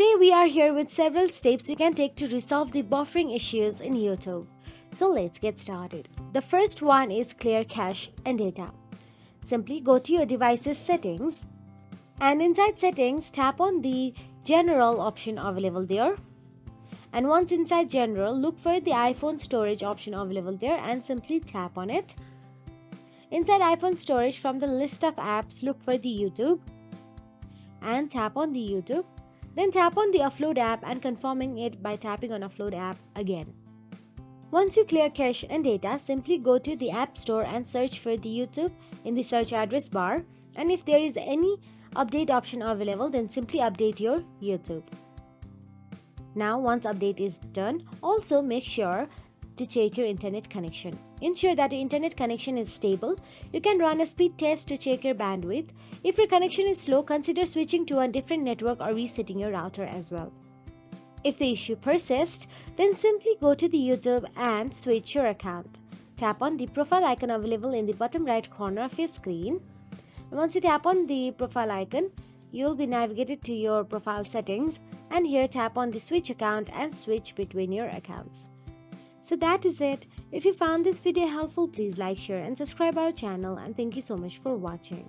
Today we are here with several steps you can take to resolve the buffering issues in YouTube. So let's get started. The first one is clear cache and data. Simply go to your device's settings and inside settings tap on the general option available there. And once inside general, look for the iPhone storage option available there and simply tap on it. Inside iPhone storage, from the list of apps, look for the YouTube and tap on the YouTube. Then tap on the offload app and confirming it by tapping on offload app again. Once you clear cache and data, simply go to the App Store and search for the YouTube in the search address bar. And if there is any update option available, then simply update your YouTube. Now once update is done, also make sure to check your internet connection. Ensure that your internet connection is stable. You can run a speed test to check your bandwidth. If your connection is slow, consider switching to a different network or resetting your router as well. If the issue persists, then simply go to the YouTube and switch your account. Tap on the profile icon available in the bottom right corner of your screen. And once you tap on the profile icon, you will be navigated to your profile settings, and here tap on the switch account and switch between your accounts. So that is it. If you found this video helpful, please like, share and subscribe our channel, and thank you so much for watching.